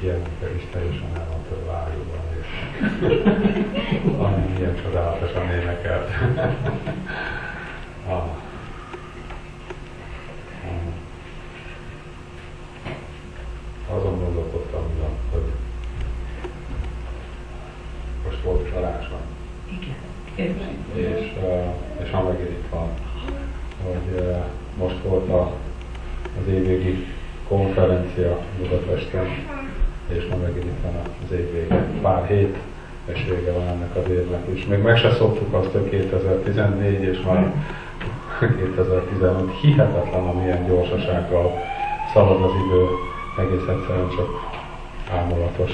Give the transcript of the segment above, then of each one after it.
Jelenleg is teljesen el van több vágyóban, és hanem ilyen csodálatosan énekelt. Azon gondolkodtam, hogy most volt csalásban. És ha megint itt van, hogy most volt az évvégi konferencia Budapesten, és ma megint itt van az év vége. Pár hét, és vége van ennek az évnek is. Még meg se szoktuk azt, hogy 2014, és már 2015 hihetetlen, amilyen gyorsasággal szalad az idő, egész egyszerűen csak ámulatos.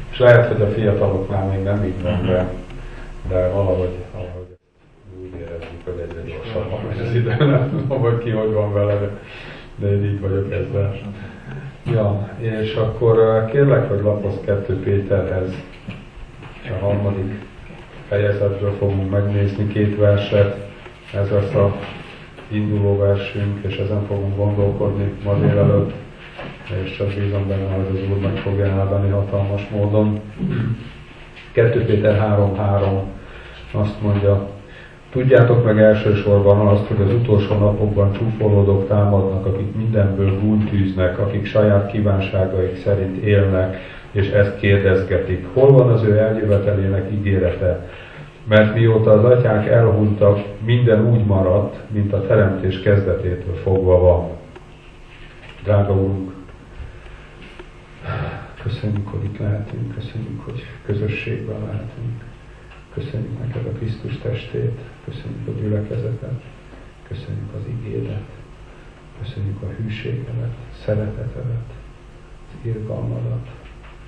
És lehet, hogy a fiataloknál még nem így van, de valahogy úgy érezzük, hogy egyre gyorsabban megy az idő, nem tudom, hogy ki hogy van vele, de én így vagyok ezzel. Ja, és akkor kérlek, hogy lapozz 2 Péterhez, a 3. fejezetből fogunk megnézni 2 verset, ez lesz a induló versünk, és ezen fogunk gondolkodni ma délelőtt, és csak bízom benne, hogy az Úr meg fogja áldani hatalmas módon. 2 Péter 3.3 azt mondja, tudjátok meg elsősorban azt, hogy az utolsó napokban csúfolódók támadnak, akik mindenből gúnytűznek, akik saját kívánságaik szerint élnek, és ezt kérdezgetik. Hol van az ő eljövetelének ígérete? Mert mióta az atyák elhunytak, minden úgy maradt, mint a teremtés kezdetétől fogva van. Drága Úrunk, köszönjük, hogy itt lehetünk, köszönjük, hogy közösségben lehetünk. Köszönjük neked a Krisztus testét, köszönjük a gyülekezetet, köszönjük az igédet, köszönjük a hűségedet, szeretetedet, az irgalmadat.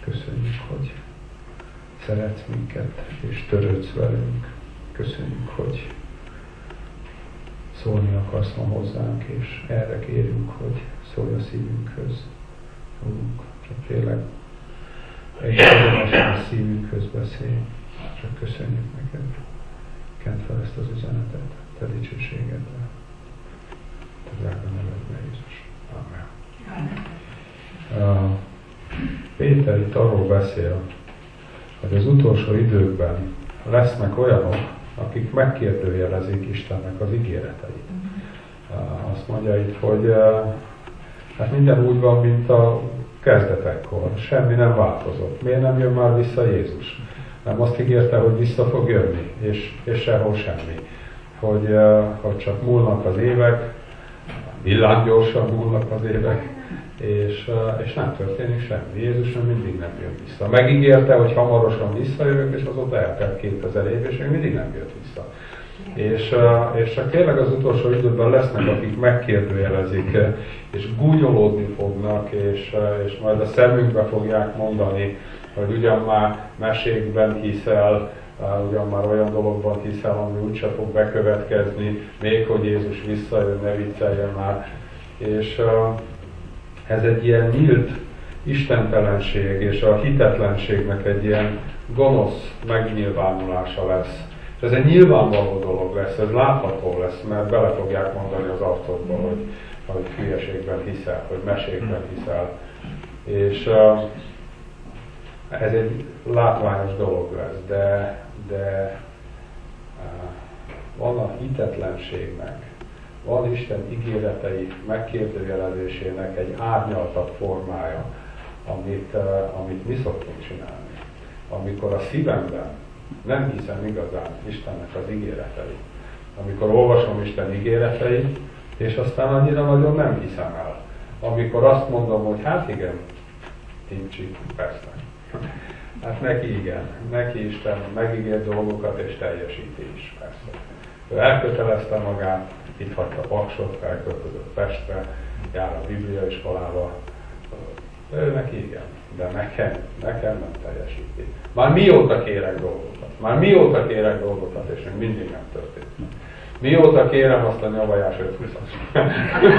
Köszönjük, hogy szeretsz minket és törődsz velünk. Köszönjük, hogy szólni akarsz ma hozzánk, és erre kérünk, hogy szólj a szívünkhöz. Úrunk, csak tényleg egyenesen a szívünkhöz beszélj. Csak köszönjük neked. Kent fel ezt az üzenetet, te dicsőségedre. Te drága nevedbe, Jézus. Amen. Péter itt arról beszél, hogy az utolsó időkben lesznek olyanok, akik megkérdőjelezik Istennek az ígéreteit. Azt mondja itt, hogy hát minden úgy van, mint a kezdetekkor. Semmi nem változott. Miért nem jön már vissza Jézus? Nem azt ígérte, hogy vissza fog jönni, és sehol semmi. Hogy csak múlnak az évek, villámgyorsan múlnak az évek, és nem történik semmi. Jézus nem mindig nem jön vissza. Megígérte, hogy hamarosan visszajövök, és azóta eltelt 2000 év, és még mindig nem jött vissza. És csak tényleg az utolsó időben lesznek, akik megkérdőjelezik, és gúnyolódni fognak, és majd a szemünkbe fogják mondani, hogy ugyan már mesékben hiszel, ugyan már olyan dologban hiszel, ami úgyse fog bekövetkezni, még hogy Jézus visszajön, ne vicceljen már. És ez egy ilyen nyílt istentelenség, és a hitetlenségnek egy ilyen gonosz megnyilvánulása lesz. És ez egy nyilvánvaló dolog lesz, ez látható lesz, mert bele fogják mondani az arcodba, hogy hülyeségben hiszel, hogy mesékben hiszel. És ez egy látványos dolog lesz, de van a hitetlenségnek, van Isten ígéretei megkérdőjelezésének egy árnyaltabb formája, amit mi szoktunk csinálni. Amikor a szívemben nem hiszem igazán Istennek az ígéreteit. Amikor olvasom Isten ígéreteit, és aztán annyira nagyon nem hiszem el. Amikor azt mondom, hogy hát igen, Tincsi, persze. Hát neki igen, neki Isten megígért dolgokat és teljesíti is, persze. Ő elkötelezte magát, itt hagyta Paksot, elköltözött Pestre, jár a bibliaiskolába. Ő neki igen, de nekem nem teljesíti. Már mióta kérek dolgokat, és még mindig nem történt. Mióta kérem azt a nyavajás 520-as?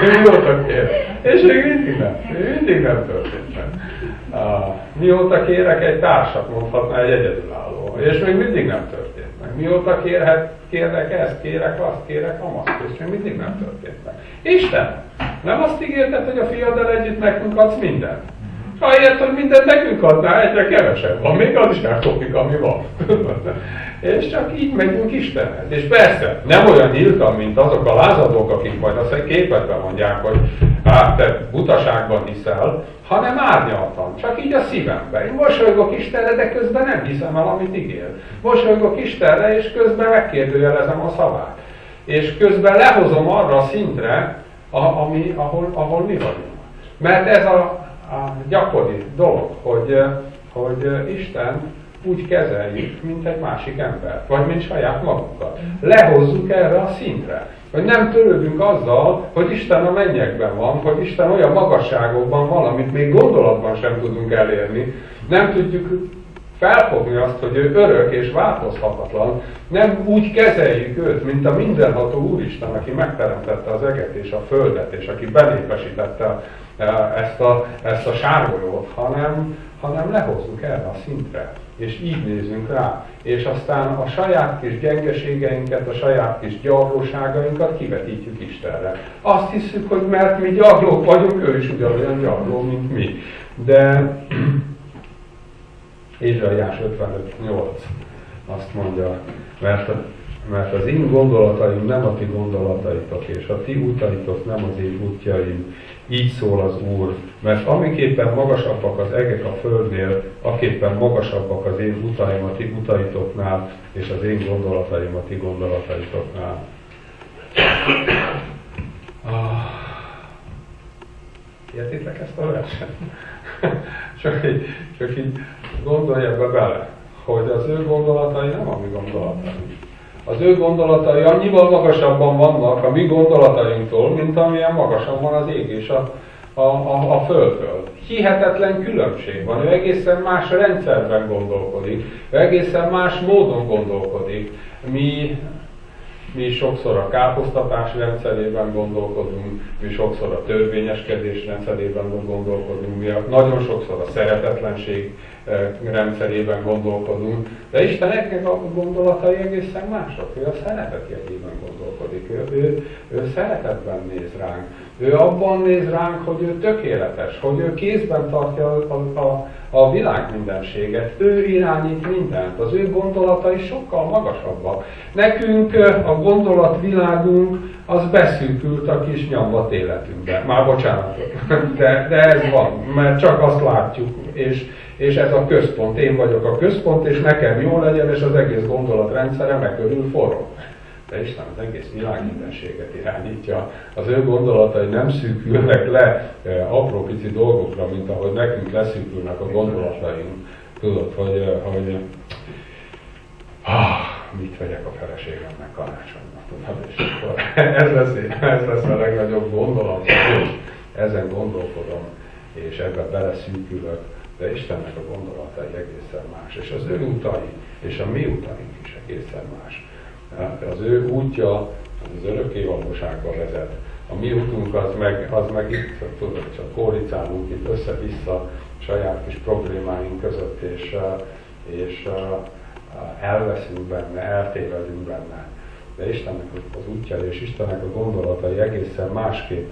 Mióta kérem? És még mindig nem történt meg. Mióta kérek egy társat, mondhatná egy egyedülálló, és még mindig nem történt meg. Mióta kérek ezt, kérek azt, kérek amazt, és még mindig nem történt meg. Isten, nem azt ígérted, hogy a fiaddal együtt nekünk adsz mindent? Ahelyett, hogy mindent nekünk adná, egyre kevesebb van, még az is megkopik, ami van. És csak így megyünk Istenhez. És persze, nem olyan nyíltan, mint azok a lázadók, akik majd azt egy képetben mondják, hogy hát te butaságban hiszel, hanem árnyaltan, csak így a szívemben. Én mosolygok Istenre, de közben nem hiszem el, amit ígér. Mosolygok Istenre, és közben megkérdőjelezem a szavát. És közben lehozom arra a szintre, ahol mi vagyunk. Mert ez a gyakori dolog, hogy Isten úgy kezeljük, mint egy másik ember, vagy mint saját magunkat. Lehozzuk erre a szintre. Hogy nem törődünk azzal, hogy Isten a mennyekben van, hogy Isten olyan magasságokban van, amit még gondolatban sem tudunk elérni. Nem tudjuk felfogni azt, hogy ő örök és változhatatlan. Nem úgy kezeljük őt, mint a mindenható Úristen, aki megteremtette az eget és a földet, és aki benépesítette ezt a sárgolyót, hanem lehozzuk erre a szintre, és így nézünk rá, és aztán a saját kis gyengeségeinket, a saját kis gyarlóságainkat kivetítjük Istenre. Azt hiszük, hogy mert mi gyarlók vagyunk, ő is ugyanolyan gyarló, mint mi. De Ézsaiás 55:8 azt mondja, mert az én gondolataim nem a ti gondolataitok, és a ti utaitok nem az én útjaim. Így szól az Úr, mert amiképpen magasabbak az egek a földnél, aképpen magasabbak az én utaim a ti utaitoknál, és az én gondolataim a ti gondolataitoknál. Értitek ezt a verset? csak így gondolj ebbe bele, hogy az ő gondolatai nem a mi gondolataink. Az ő gondolatai annyival magasabban vannak a mi gondolatainktól, mint amilyen magasan van az ég és a földtől. Hihetetlen különbség van. Ő egészen más rendszerben gondolkodik, ő egészen más módon gondolkodik. Mi sokszor a káposztatás rendszerében gondolkodunk, mi sokszor a törvényeskedés rendszerében gondolkodunk, mi nagyon sokszor a szeretetlenség rendszerében gondolkodunk, de Istennek a gondolatai egészen mások. Ő a szeretet jegyében gondolkodik, ő szeretetben néz ránk, ő abban néz ránk, hogy ő tökéletes, hogy ő kézben tartja a világ mindenséget, ő irányít mindent, az ő gondolatai sokkal magasabbak. Nekünk a gondolatvilágunk az beszűkült a kis nyomvat életünkbe. Már bocsánat, de ez van, mert csak azt látjuk, és ez a központ, én vagyok a központ, és nekem jó legyen, és az egész gondolatrendszere megörül forog. De Isten az egész világ mindenséget irányítja. Az ő gondolatai nem szűkülnek le apró pici dolgokra, mint ahogy nekünk leszűkülnek a gondolataink. Tudod, hogy mit vegyek a feleségemnek karácsonynak, tudod, és akkor ez lesz a legnagyobb gondolat, és ezen gondolkodom, és ebben beleszűkülök, de Istennek a gondolatai egészen más, és az ő utai, és a mi utaink is egészen más. Az ő útja az örökké valóságba vezet. A mi útunk az meg itt, tudod, csak kóricálunk itt össze-vissza saját kis problémáink között, és elveszünk benne, eltévedünk benne. De Istennek az útja és Istennek a gondolatai egészen másképp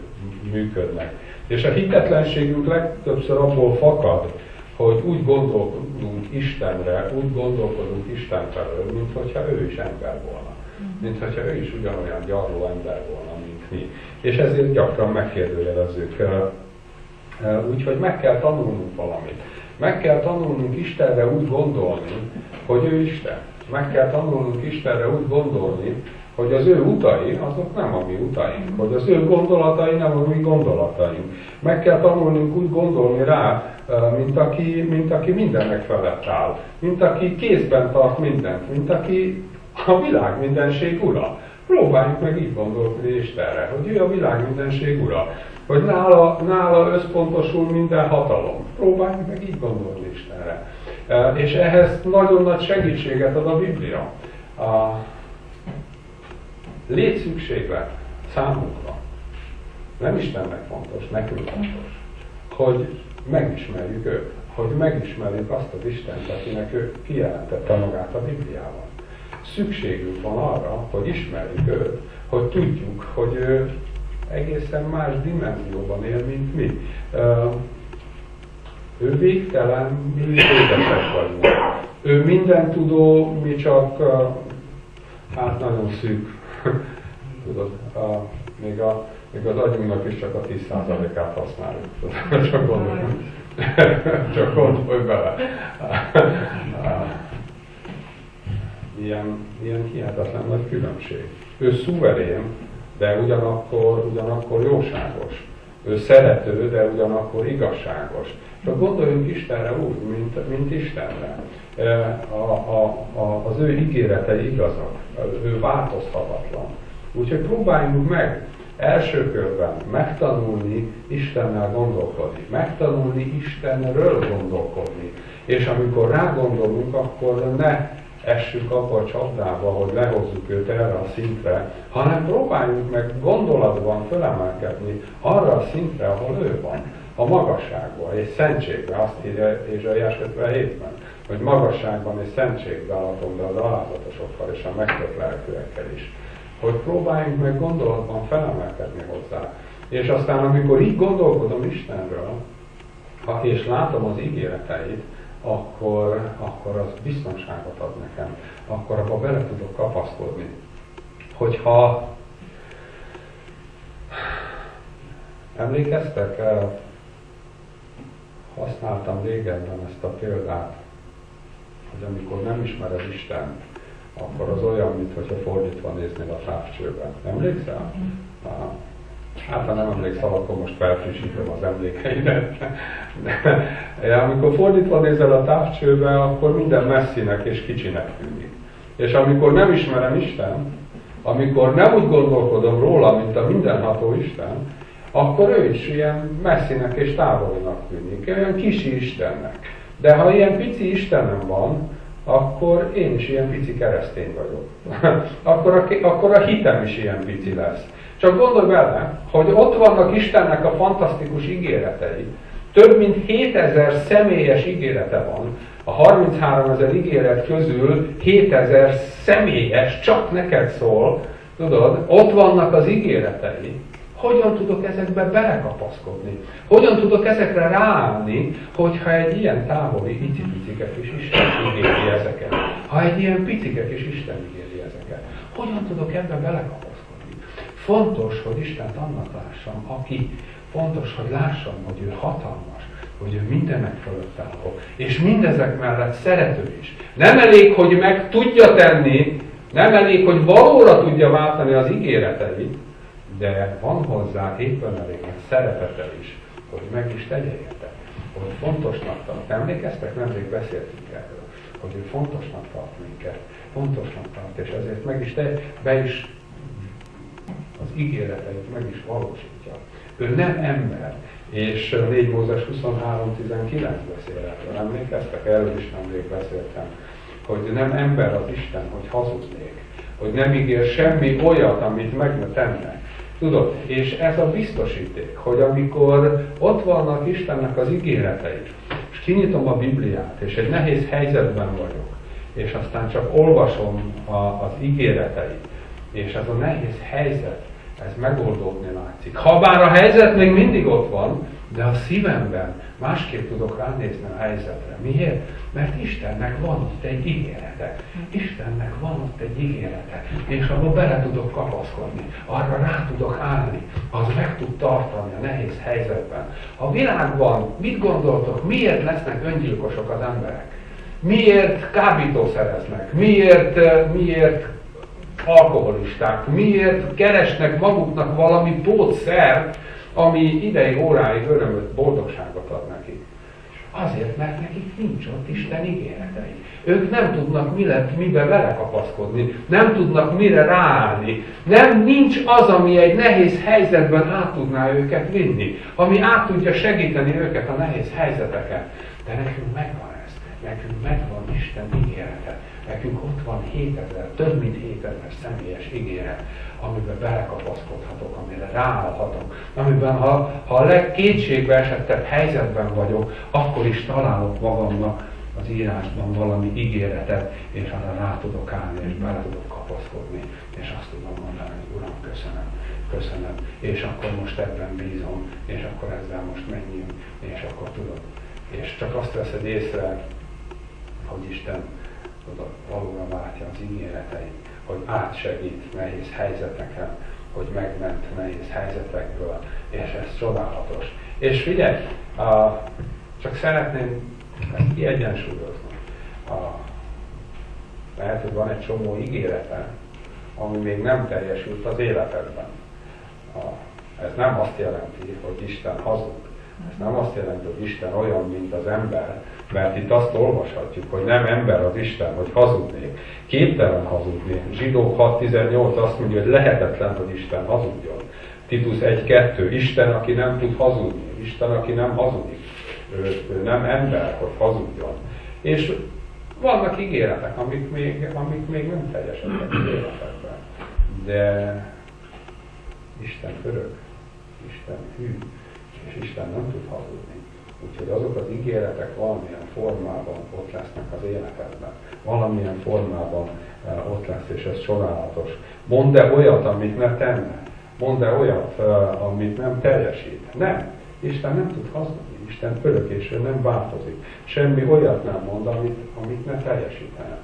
működnek. És a hitetlenségünk legtöbbször abból fakad, hogy úgy gondolkodunk Istenre, úgy gondolkodunk Isten felől, mint hogyha ő is ember volna. Mint hogyha ő is ugyanolyan gyarló ember volna, mint mi. És ezért gyakran megkérdőjelezzük. Úgyhogy meg kell tanulnunk valamit. Meg kell tanulnunk Istenre úgy gondolni, hogy ő Isten. Meg kell tanulnunk Istenre úgy gondolni, hogy az ő utai, azok nem a mi utaink, hogy az ő gondolatai nem a mi gondolataink. Meg kell tanulnunk úgy gondolni rá, mint aki mindennek felett áll, mint aki kézben tart mindent, mint aki a világ mindenség ura. Próbáljuk meg így gondolni Istenre, hogy ő a világ mindenség ura, hogy nála összpontosul minden hatalom. Próbáljuk meg így gondolni Istenre. És ehhez nagyon nagy segítséget ad a Biblia. Létszükséglet számunkra, nem Istennek fontos, nekünk fontos, hogy megismerjük őt, hogy megismerjük azt az Istent, akinek ő kijelentette magát a Bibliában. Szükségünk van arra, hogy ismerjük őt, hogy tudjuk, hogy ő egészen más dimenzióban él, mint mi. Ő végtelen, mi végesek vagyunk. Ő mindentudó, mi csak, hát nagyon szűk, tudod, még az agyunknak is csak a 10%-át használjuk. Csak gondolj bele. Ilyen hihetetlen nagy különbség. Ő szuverén, de ugyanakkor jóságos. Ő szerető, de ugyanakkor igazságos. Csak gondoljunk Istenre úgy, mint Istenre. Az ő ígéretei igazak, ő változhatatlan. Úgyhogy próbáljunk meg első körben megtanulni Istennel gondolkodni, megtanulni Istenről gondolkodni. És amikor rágondolunk, akkor ne essünk abba a csapdába, hogy lehozzuk őt erre a szintre, hanem próbáljunk meg gondolatban fölemelkedni arra a szintre, ahol ő van, a magasságban és szentségben, azt írja Ézsaiás 57-ben, hogy magasságban és szentségben latom be az alázatosokkal és a megtört lelkűekkel is. Hogy próbáljunk meg gondolatban felemelkedni hozzá. És aztán, amikor így gondolkodom Istenről, és látom az ígéreteit, akkor az biztonságot ad nekem. Akkor abba bele tudok kapaszkodni. Hogyha emlékeztek, használtam régebben ezt a példát, hogy amikor nem ismered Istent, akkor az olyan, mintha fordítva néznél a távcsőben. Emlékszel? Hát, ha nem emlékszel, akkor most felfrissítem az emlékeidet. De amikor fordítva nézel a távcsőbe, akkor minden messzinek és kicsinek tűnik. És amikor nem ismerem Isten, amikor nem úgy gondolkodom róla, mint a mindenható Isten, akkor ő is ilyen messzinek és távolinak tűnik, olyan kisi Istennek. De ha ilyen pici Istenem van, akkor én is ilyen pici keresztény vagyok. akkor a hitem is ilyen pici lesz. Csak gondolj bele, hogy ott vannak Istennek a fantasztikus ígéretei. Több mint 7000 személyes ígérete van. A 33 000 ígéret közül 7000 személyes, csak neked szól. Tudod, ott vannak az ígéretei. Hogyan tudok ezekbe belekapaszkodni? Hogyan tudok ezekre ráállni, hogyha egy ilyen távoli icipicike kis Isten ígéri ezeket? Ha egy ilyen picike kis Isten ígéri ezeket? Hogyan tudok ebbe belekapaszkodni? Fontos, hogy Istent annak lássam, aki fontos, hogy lássam, hogy ő hatalmas, hogy ő mindennek fölött álló, és mindezek mellett szerető is. Nem elég, hogy meg tudja tenni, nem elég, hogy valóra tudja váltani az ígéreteit, de van hozzá éppen elég szeretete is, hogy meg is tegye érte, hogy fontosnak tart. Emlékeztek? Nemrég beszéltünk erről, hogy ő fontosnak tart minket, fontosnak tart, és ezért meg is be is az ígéreteit meg is valósítja. Ő nem ember, és 4 Mózes 23:19 beszél erről. Emlékeztek? Erről is nemrég beszéltem, hogy nem ember az Isten, hogy hazudnék, hogy nem ígér semmi olyat, amit meg ne tenne. Tudod, és ez a biztosíték, hogy amikor ott vannak Istennek az ígéretei, és kinyitom a Bibliát, és egy nehéz helyzetben vagyok, és aztán csak olvasom az ígéreteit, és ez a nehéz helyzet, ez megoldódni látszik. Habár a helyzet még mindig ott van, de a szívemben másképp tudok ránézni a helyzetre. Miért? Mert Istennek van ott egy ígérete. Istennek van ott egy ígérete. És abba bele tudok kapaszkodni. Arra rá tudok állni. Az meg tud tartani a nehéz helyzetben. A világban mit gondoltok? Miért lesznek öngyilkosok az emberek? Miért kábítószereznek? Miért alkoholisták? Miért keresnek maguknak valami pótszert, ami ideig, óráig örömöt, boldogságot ad neki? Azért, mert nekik nincs ott Isten ígéretei. Ők nem tudnak mibe belekapaszkodni, nem tudnak mire ráállni. Nincs az, ami egy nehéz helyzetben át tudná őket vinni, ami át tudja segíteni őket a nehéz helyzeteken. De nekünk megvan ez. Nekünk megvan Isten ígérete. Nekünk ott van 7000, több mint 7000 személyes ígéret, amiben belekapaszkodhatok, amire ráállhatok, amiben ha a legkétségbe esettebb helyzetben vagyok, akkor is találok magamnak az írásban valami ígéretet, és arra rá tudok állni, és bele tudok kapaszkodni, és azt tudom mondani, hogy Uram, köszönöm, és akkor most ebben bízom, és akkor ezzel most menjünk, és akkor tudod, és csak azt veszed észre, hogy Isten valóban látja az ígéreteit, hogy átsegít nehéz helyzeteken, hogy megment nehéz helyzetekből, és ez csodálatos. És figyelj, csak szeretném ezt kiegyensúlyozni. Lehet, hogy van egy csomó ígérete, ami még nem teljesült az életedben. Ez nem azt jelenti, hogy Isten hazug. Ez nem azt jelenti, hogy Isten olyan, mint az ember, mert itt azt olvashatjuk, hogy nem ember az Isten, hogy hazudnék. Képtelen hazudni. Zsidók 6.18 azt mondja, hogy lehetetlen, hogy Isten hazudjon. Titus 1.2. Isten, aki nem tud hazudni. Isten, aki nem hazudik. Ő nem ember, hogy hazudjon. És vannak ígéretek, amik még nem teljesedtek az életekben. De Isten örök, Isten hű, és Isten nem tud hazudni. Úgyhogy azok az ígéretek valamilyen formában ott lesznek az életedben. Valamilyen formában ott lesz, és ez csodálatos. Mondd-e olyat, amit ne tenne? Mondd-e olyat, amit nem teljesít? Nem. Isten nem tud hazudni. Isten örök, és ő nem változik. Semmi olyat nem mond, amit ne teljesítene.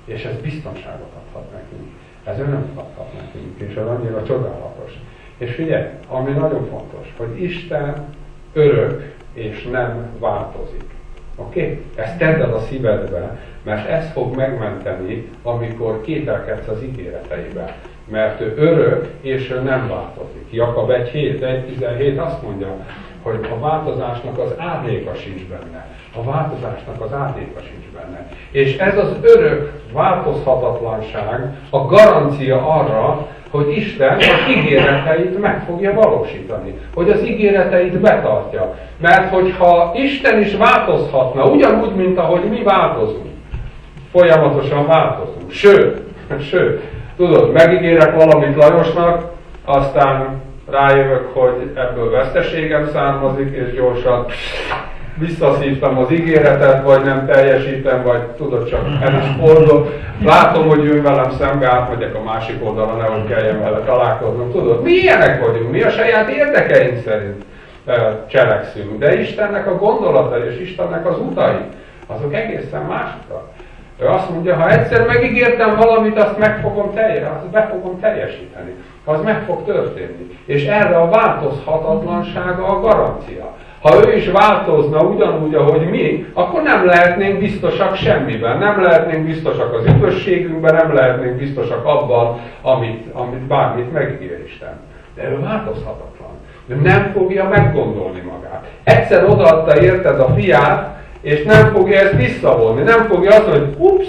És ez biztonságot adhat nekünk. Ez örömet adhat nekünk, és ez annyira csodálatos. És figyelj, ami nagyon fontos, hogy Isten örök, és nem változik. Oké? Ezt tedd el a szívedbe, mert ez fog megmenteni, amikor kételkedsz az ígéreteibe. Mert ő örök, és ő nem változik. Jakab 1.17 azt mondja, hogy a változásnak az árnyéka sincs benne. A változásnak az árnyéka sincs benne. És ez az örök változhatatlanság a garancia arra, hogy Isten az ígéreteit meg fogja valósítani. Hogy az ígéreteit betartja. Mert hogyha Isten is változhatna, ugyanúgy, mint ahogy mi változunk. Folyamatosan változunk. Sőt, tudod, megígérek valamit Lajosnak, aztán rájövök, hogy ebből veszteségem származik, és gyorsan visszaszívtam az ígéretet, vagy nem teljesítem, vagy tudod, csak el is fordul. Látom, hogy jön velem szembe, átmegyek a másik oldalra, nehogy kelljen vele találkoznom. Tudod, mi ilyenek vagyunk, mi a saját érdekeink szerint cselekszünk, de Istennek a gondolatai és Istennek az utai, azok egészen másikak. Ő azt mondja, ha egyszer megígértem valamit, azt be fogom teljesíteni. Az meg fog történni. És erre a változhatatlansága a garancia. Ha ő is változna ugyanúgy, ahogy mi, akkor nem lehetnénk biztosak semmiben. Nem lehetnénk biztosak az üdvösségünkben, nem lehetnénk biztosak abban, amit bármit megígér Isten. De ő változhatatlan. Ő nem fogja meggondolni magát. Egyszer odaadta érted a fiát, és nem fogja ezt visszavonni. Nem fogja azt mondani, hogy ups,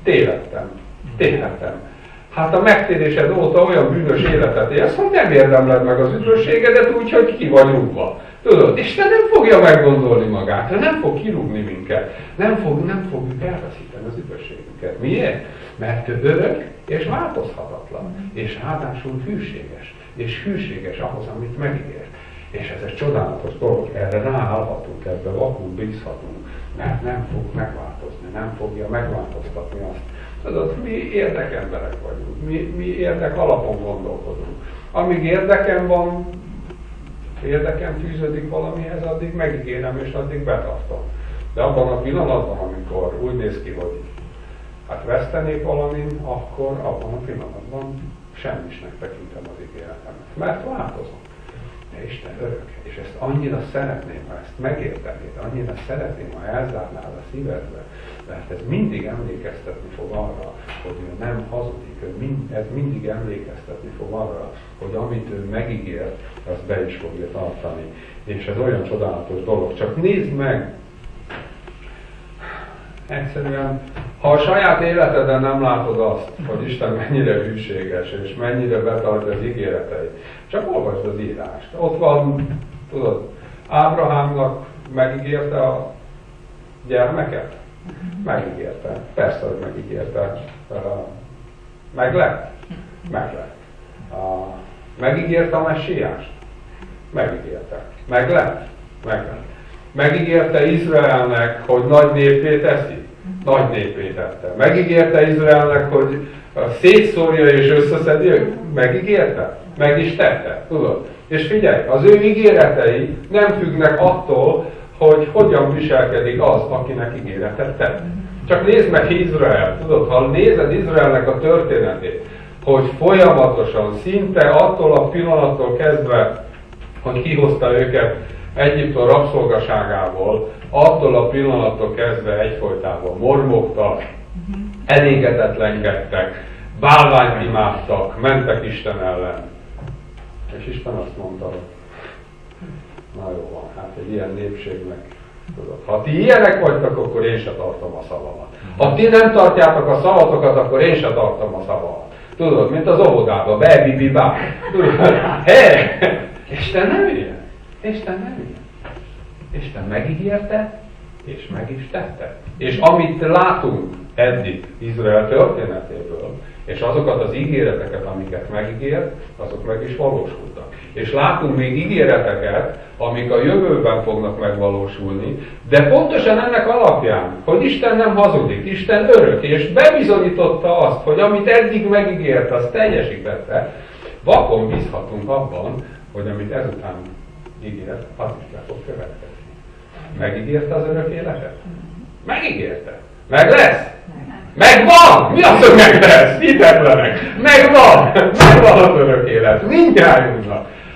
tévedtem. Hát a megtérésed óta olyan bűnös életet élsz, hogy nem érdemled meg az üdvösségedet úgy, hogy ki vagy rúgva. Tudod, Isten nem fogja meggondolni magát, ő nem fog kirúgni minket. Nem fogjuk elveszíteni az üdvösségünket. Miért? Mert ő örök és változhatatlan. És ráadásul hűséges. És hűséges ahhoz, amit megígért. És ez egy csodálatos dolog, erre ráállhatunk, ebben vakul bízhatunk, mert nem fog megváltozni, nem fogja megváltoztatni azt. Tudod, mi érdekemberek vagyunk, mi érdek alapon gondolkodunk. Amíg érdekem fűződik valamihez, addig megígérem és addig betartom. De abban a pillanatban, amikor úgy néz ki, hogy hát vesztenék valamin, akkor abban a pillanatban semmisnek tekintem az ígéretemet. Mert változom. De Isten örök, és ezt annyira szeretném, ha ezt megértenéd, annyira szeretném, ha elzárnád a szívedbe, mert ez mindig emlékeztetni fog arra, hogy ő nem hazudik, ez mindig emlékeztetni fog arra, hogy amit ő megígért, azt be is fogja tartani. És ez olyan csodálatos dolog. Csak nézd meg, egyszerűen, ha a saját életeden nem látod azt, hogy Isten mennyire hűséges, és mennyire betartja az ígéreteit, csak olvasd az írást. Ott van, tudod, Ábrahámnak megígérte a gyermeket? Megígérte. Persze, hogy megígérte. Meg lett? Meg lett. Megígérte a messiást? Megígérte. Meg lett? Meg lett. Megígérte Izraelnek, hogy nagy néppé teszi? Nagy néppé tette. Megígérte Izraelnek, hogy szétszórja és összeszedi? Megígérte? Meg is tette. Tudod? És figyelj, az ő ígéretei nem függnek attól, hogy hogyan viselkedik az, akinek ígéretet tett. Csak nézd meg Izrael, tudod, ha nézed Izraelnek a történetét, hogy folyamatosan, szinte attól a pillanattól kezdve, hogy kihozta őket Egyiptom rabszolgaságából, attól a pillanattól kezdve egyfolytában mormogtak, elégedetlenkedtek, bálványt imádtak, mentek Isten ellen. És Isten azt mondta, hogy na jó van, hát egy ilyen népségnek, tudod, ha ti ilyenek vagytok, akkor én se tartom a szavamat. Ha ti nem tartjátok a szavatokat, akkor én se tartom a szavamat. Tudod, mint az óvodába, be-bi-bi-bá. Hé! Isten nem ilyen. Isten nem ilyen. Isten megígérte, és meg is tette. És amit látunk eddig Izrael történetéből, és azokat az ígéreteket, amiket megígért, azok meg is valósultak. És látunk még ígéreteket, amik a jövőben fognak megvalósulni, de pontosan ennek alapján, hogy Isten nem hazudik, Isten örök, és bebizonyította azt, hogy amit eddig megígért, azt teljesítette, vakon bízhatunk abban, hogy amit ezután ígért, az is be fog következni. Megígérte az örök életet? Megígérte. Meg lesz? Megvan! Mi az, hogy meg lesz? Hitetlenek! Megvan! Megvan az örök élet! Mindjárt.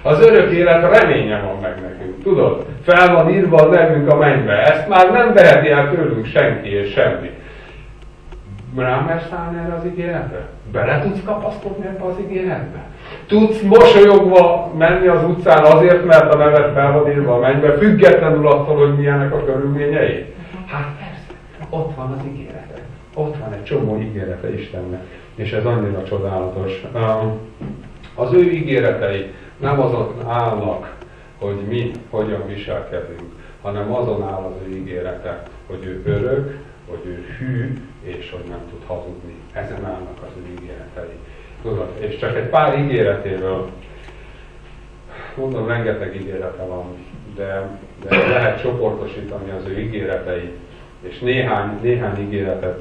Az örök élet reménye van meg nekünk. Tudod? Fel van írva a nevünk a mennybe. Ezt már nem veheti el tőlünk senki és semmi. Rámersz állni erre az ígéretre? Bele tudsz kapaszkodni ebbe az ígéretbe? Tudsz mosolyogva menni az utcán azért, mert a neved fel van írva a mennybe, függetlenül attól, hogy milyenek a körülményei? Hát persze, ott van az ígérete. Ott van egy csomó ígérete Istennek, és ez annyira csodálatos. Az ő ígéretei nem azon állnak, hogy mi hogyan viselkedünk, hanem azon áll az ő ígérete, hogy ő örök, hogy ő hű, és hogy nem tud hazudni. Ezen állnak az ő ígéretei. Tudod, és csak egy pár ígéretéről, mondom, rengeteg ígérete van, de lehet csoportosítani az ő ígéreteit, és néhány ígéretet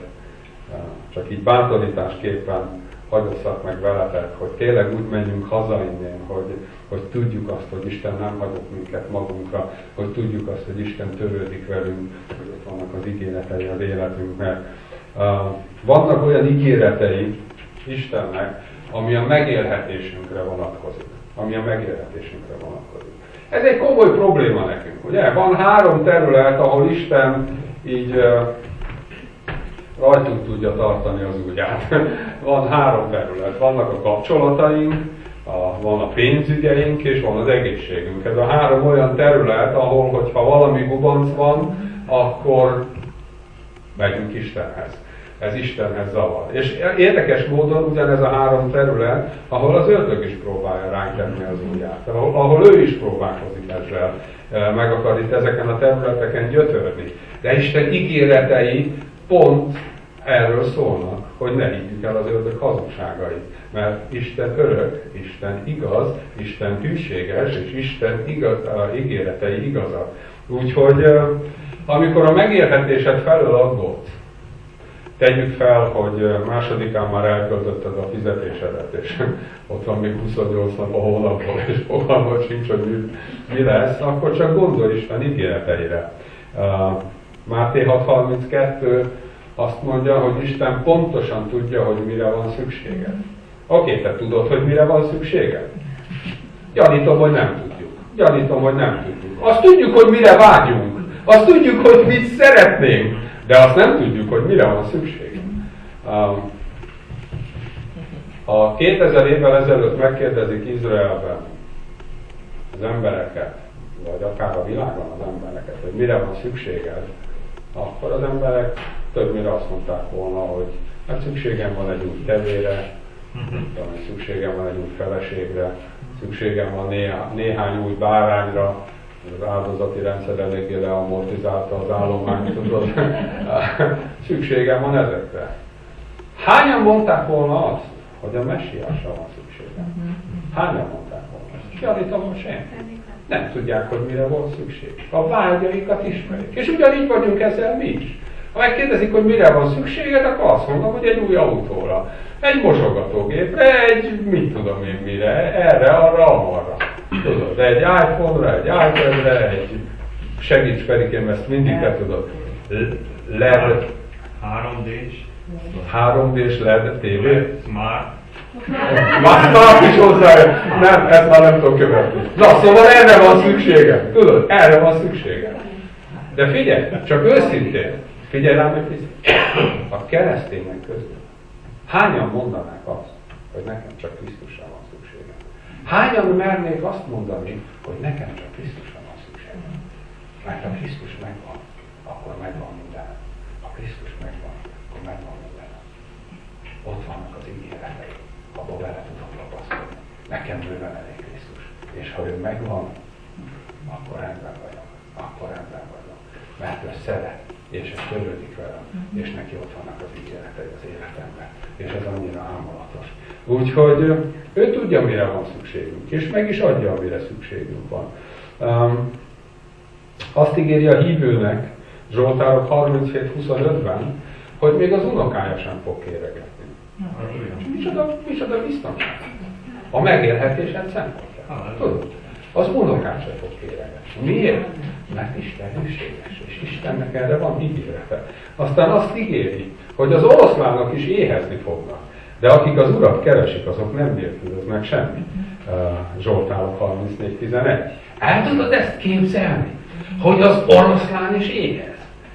csak így bátorításképpen hagyosszak meg veletek, hogy tényleg úgy menjünk haza innen, hogy tudjuk azt, hogy Isten nem hagyott minket magunkra, hogy tudjuk azt, hogy Isten törődik velünk, hogy ott vannak az ígéretei az életünknek. Vannak olyan ígéretei Istennek, ami a megélhetésünkre vonatkozik. Ez egy komoly probléma nekünk, ugye? Van 3 terület, ahol Isten így rajtunk tudja tartani az ujját. Van 3 terület. Vannak a kapcsolataink, van a pénzügyeink, és van az egészségünk. Ez a 3 olyan terület, ahol, hogyha valami gubanc van, akkor megyünk Istenhez. Ez Istenhez zavar. És érdekes módon ugyanez a 3 terület, ahol az ördög is próbálja ránk tenni az ujját. Ahol ő is próbálkozik ezzel, meg akar itt ezeken a területeken gyötörni. De Isten ígéretei pont erről szólnak, hogy ne higgyük el az ördög hazugságait. Mert Isten örök, Isten igaz, Isten hűséges, és Isten ígéretei igazak. Úgyhogy amikor a megélhetésed felől aggódsz, tegyük fel, hogy másodikán már elköltötted a fizetésedet, és ott van még 28 nap a hónapból, és fogalmad sincs, hogy mi lesz, akkor csak gondolj Isten ígéreteire. Máté 6.32 azt mondja, hogy Isten pontosan tudja, hogy mire van szükséged. Oké, te tudod, hogy mire van szükséged? Gyanítom, hogy nem tudjuk. Azt tudjuk, hogy mire vágyunk. Azt tudjuk, hogy mit szeretnénk. De azt nem tudjuk, hogy mire van szükség. Ha 2000 évvel ezelőtt megkérdezik Izraelben az embereket, vagy akár a világon az embereket, hogy mire van szükséged, akkor az emberek többnyire azt mondták volna, hogy hát szükségem van egy új tevére, szükségem van egy új feleségre, szükségem van néhány új bárányra, az áldozati rendszer eléggé leamortizálta az állományt, tudod. Szükségem van ezekre. Hányan mondták volna azt, hogy a messiásra van szükségem? Hányan mondták volna azt? Gyanítom, hogy senki. Nem tudják, hogy mire van szükség. A vágyaikat ismerik. És ugyanígy vagyunk ezzel mi is. Ha megkérdezik, hogy mire van szükséged, akkor azt mondom, hogy egy új autóra, egy mosogatógépre, egy mit tudom én mire, erre, arra, amarra. Tudod, egy iPhone-ra, egy iPad-re, egy segíts Ferikém, ezt mindig te tudod. LED. 3D-s LED TV. Már is hozzájön. Nem, ezt már nem tudom követni. Na, szóval erre van szükségem. Tudod, erre van szükségem. De figyelj, csak őszintén, figyelj rám egy picit. A keresztények közül hányan mondanák azt, hogy nekem csak Krisztusra van szükségem? Hányan mernék azt mondani, hogy nekem csak Krisztusra van szükségem? Mert ha Krisztus megvan, akkor megvan minden. Ha Krisztus megvan, akkor megvan minden. Ott vannak az ígéretei, abba vele tudom lapaszkodni. Nekem bőven elég Krisztus. És ha ő megvan, akkor rendben vagyok. Akkor rendben vagyok. Mert ő szeret, és ő törődik velem, és neki ott vannak az ígéretei az életemben. És ez annyira ámulatos. Úgyhogy ő tudja, mire van szükségünk, és meg is adja, amire szükségünk van. Azt ígéri a hívőnek, Zsoltárok 37-25-ben, hogy még az unokája sem fog kéregetni. Micsoda biztonság. A megélhetésed szempontjából. Tudod? Az unokát sem fog kéregetni. Miért? Mert Isten hűséges, és Istennek erre van ígérete. Aztán azt ígéri, hogy az oroszlánok is éhezni fognak. De akik az Urat keresik, azok nem nélkülöznek semmit. Zsoltárok 34-11. El tudod ezt képzelni? Hogy az oroszlán is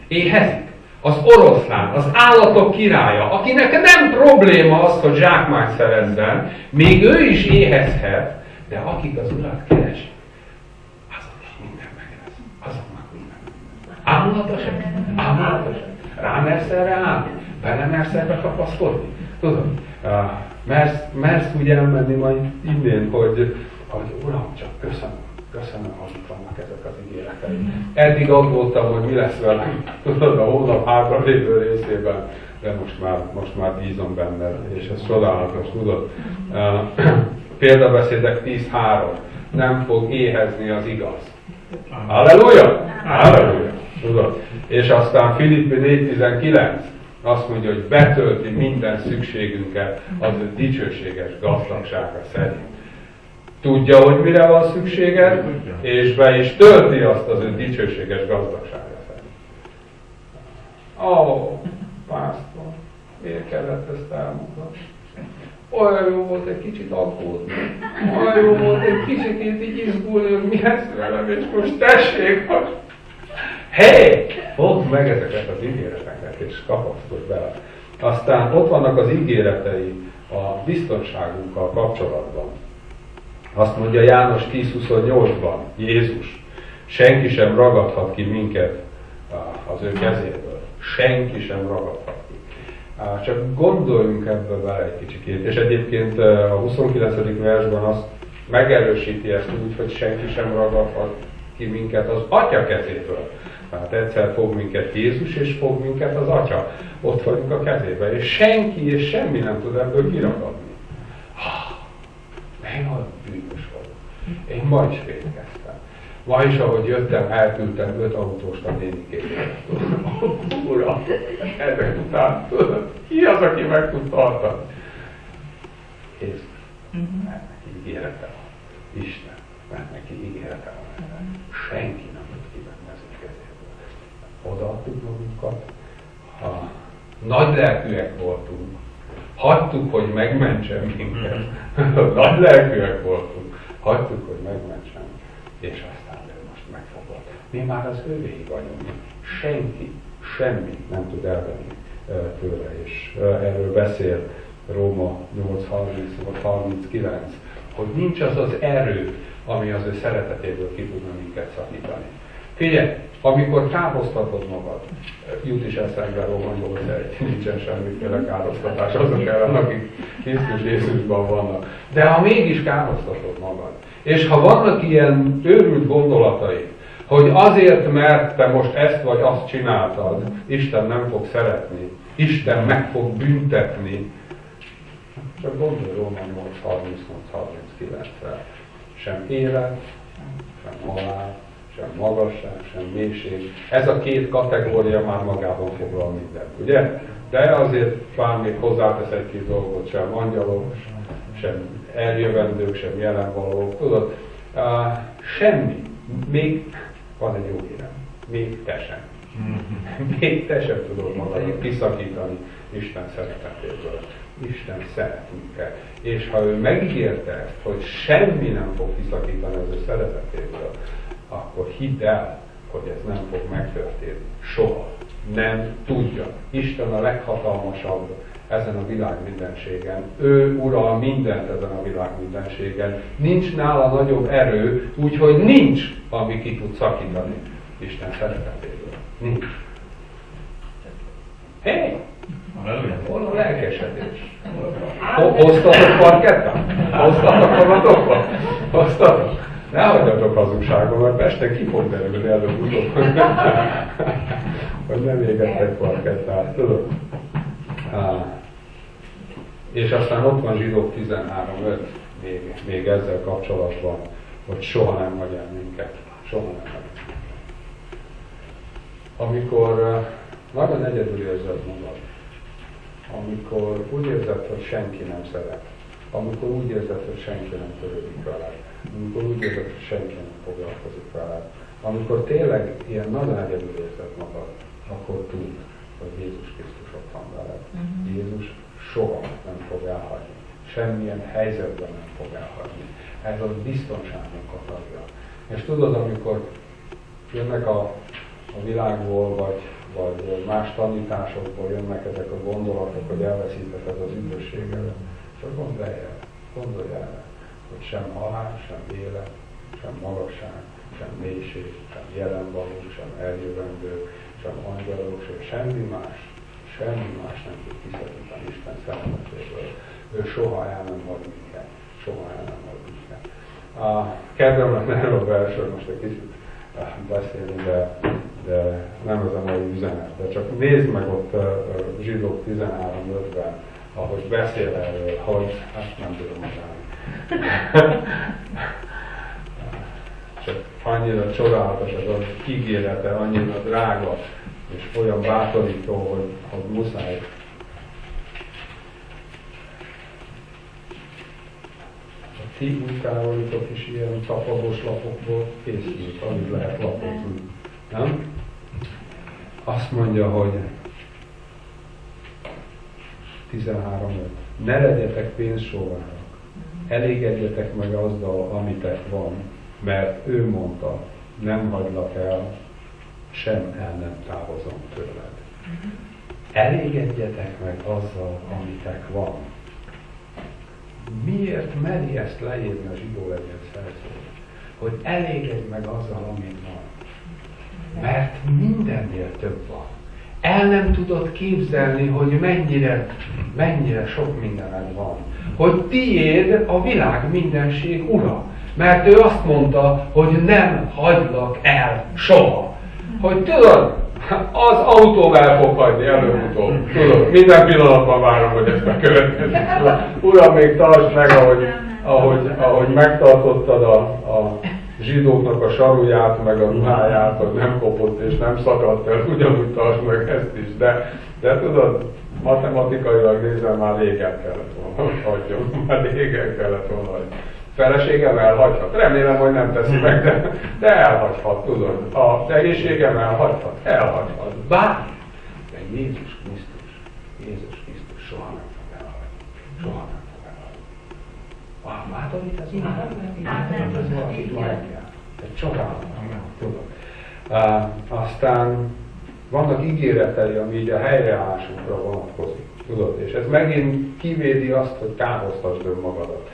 éhezik. Az oroszlán, az állatok királya, akinek nem probléma az, hogy zsákmányt szerezzen, még ő is éhezhet, de akik az Urat keresik, azok is minden meg lesz. Azoknak minden. Ámulatos-e? Rámersz erre állni? Bele mersz erre kapaszkodni? Tudod? Mersz úgy elmenni majd innen, hogy Uram, csak köszönöm, hogy itt vannak ezek az ígéretei. Eddig aggódtam, hogy mi lesz velem, tudod, a hónap hátralévő részében, de most már bízom benned, és ez csodálatos, tudod. Példabeszédek 10.3. Nem fog éhezni az igaz. Halleluja! Halleluja! Tudod? És aztán Filippi 4.19. Azt mondja, hogy betölti minden szükségünket az ő dicsőséges gazdagsága szerint. Tudja, hogy mire van szükséged, és be is tölti azt az ő dicsőséges gazdagsága szerint. Pásztor, miért kellett ezt elmondani? Olyan jó volt egy kicsit aggódni. Olyan jó volt egy kicsit így izgulni, hogy mi lesz velem, és most tessék, hogy hey! Fogd meg ezeket az ígéreteket, és kapaszkodj bele. Aztán ott vannak az ígéretei a biztonságunkkal kapcsolatban. Azt mondja János 10.28-ban, Jézus, senki sem ragadhat ki minket az ő kezéből. Senki sem ragadhat ki. Csak gondoljunk ebbe bele egy kicsikét. És egyébként a 29. versben azt megerősíti ezt úgy, hogy senki sem ragadhat ki minket az Atya kezéből. Tehát egyszer fog minket Jézus, és fog minket az Atya. Ott vagyunk a kezében, és senki és semmi nem tud ebből kiragadni. Én olyan bűnös vagyok. Én ma is védkeztem. Ma is, ahogy jöttem, elküldtem 5 autóst a nénikét. Uram, ezek után, ki az, aki meg tud tartani? Jézus, mert neki ígérete van. Isten, mert neki ígérete van. Senki nem tud kivenni az ő kezéből. Odaadtuk magunkat, ha nagy lelkűek voltunk, hagytuk, hogy megmentsen minket. Nagy lelkűek voltunk, hagytuk, hogy megmentsen, és aztán ő most megfogott. Mi már az övéi vagyunk. Senki, semmi nem tud elvenni tőle, és erről beszél Róma 8.38-39, hogy nincs az az erő, ami az ő szeretetéből ki tudna minket szakítani. Figyelj, amikor kárhoztatod magad, jut is eszembe Róma 8.1, nincsen semmiféle kárhoztatás azok ellen, akik Krisztus Jézusban vannak. De ha mégis kárhoztatod magad, és ha vannak ilyen őrült gondolataid, hogy azért, mert te most ezt vagy azt csináltad, Isten nem fog szeretni, Isten meg fog büntetni, csak gondolj Róma 8.38-39-re. Sem élet, sem halál, sem magasság, sem mélység. Ez a két kategória már magában foglal mindent, ugye? De azért már még hozzátesz egy-két dolgot, sem angyalok, sem eljövendők, sem jelenvalók, tudod? Semmi. Még van egy jó hírem. Még te sem. Még te sem tudod magadat kiszakítani Isten szeretetéből. Isten szeret minket. És ha ő megígérte ezt, hogy semmi nem fog kiszakítani az ő szeretetéből, akkor hidd el, hogy ez nem fog megtörténni. Soha. Nem tudja. Isten a leghatalmasabb ezen a világ mindenségen. Ő ural mindent ezen a világ mindenségen. Nincs nála nagyobb erő, úgyhogy nincs, ami ki tud szakítani Isten szeretetéből. Nincs. Hé! Hol a lelkesedés? Hoztatok parkettát? Hoztatok magatokba? Hoztatok? Ne hagyjatok hazugságon, mert Pesten ki fog derülni előbb-utóbb, hogy nem égettek parkettát, tudod? És aztán ott van Zsidók 13:5 még ezzel kapcsolatban, hogy soha nem hagy el minket. Soha nem hagy el minket. Amikor nagyon egyedül érzed magad, amikor úgy érzed, hogy senki nem szeret, amikor úgy érzed, hogy senki nem törődik veled, amikor úgy érzed, hogy senki nem foglalkozik veled, amikor tényleg ilyen nagyon egyedül érzed magad, akkor tudd, hogy Jézus Krisztus ott van veled. Jézus soha nem fog elhagyni. Semmilyen helyzetben nem fog elhagyni. Ez a biztonságnak a tagja. És tudod, amikor jönnek a világból, vagy más tanításokból jönnek ezek a gondolatok, hogy elveszítheted az üdvösségedet, csak gondolj erre, hogy sem halál, sem élet, sem magasság, sem mélység, sem jelenvaló, sem eljövendő, sem angyalok, semmi más nem tud kiszakítani Isten szeretetéből. Ő soha el nem hagy minket. Soha el nem hagy minket. Kedvem erről a versről most egy kicsit beszélni, de nem ez a mai üzenet. De csak nézd meg ott Zsidók 13:5-ben, ahogy beszél erről, hogy hát nem tudom mondani. Csak annyira csodálatos ez az ígérete, annyira drága, és olyan bátorító, hogy muszáj. A ti munkáitok is ilyen tapadós lapokból készült, amit lehet lapozni. Nem? Azt mondja, hogy 13:5. Ne legyetek pénzsóvárak, elégedjetek meg azzal, amitek van, mert ő mondta, nem hagylak el, sem el nem távozom tőled. Elégedjetek meg azzal, amitek van. Miért meri ezt leírni a zsidó levél szerző? Hogy elégedj meg azzal, amit van. Mert mindennél több van. El nem tudod képzelni, hogy mennyire sok mindened van. Hogy tiéd a világ mindenség ura. Mert ő azt mondta, hogy nem hagylak el soha. Hogy tudod, az autóm el fog hagyni előbb-utóbb. Tudod, minden pillanatban várom, hogy ezt bekövetkezik. Uram, még tartsd meg, ahogy megtartottad a zsidóknak a saruját, meg a ruháját, hogy nem kopott és nem szakadt el, ugyanúgy tartsd meg ezt is. De tudod, matematikailag nézve már régen kellett volna, hogy hagyjon. Már régen kellett volna, hogy feleségem elhagyhat. Remélem, hogy nem teszi meg, de elhagyhat, tudod. A egészségem elhagyhat. Bármi. De Jézus Krisztus soha nem fog elhagyni. Soha nem fog elhagyni. Bátorít ez már? Ez valakit ma reggel. Egy csodálat, tudod. Aztán vannak ígéretei, ami így a helyreállásunkra vonatkozik. Tudod, és ez megint kivédi azt, hogy kárhoztasd önmagadat.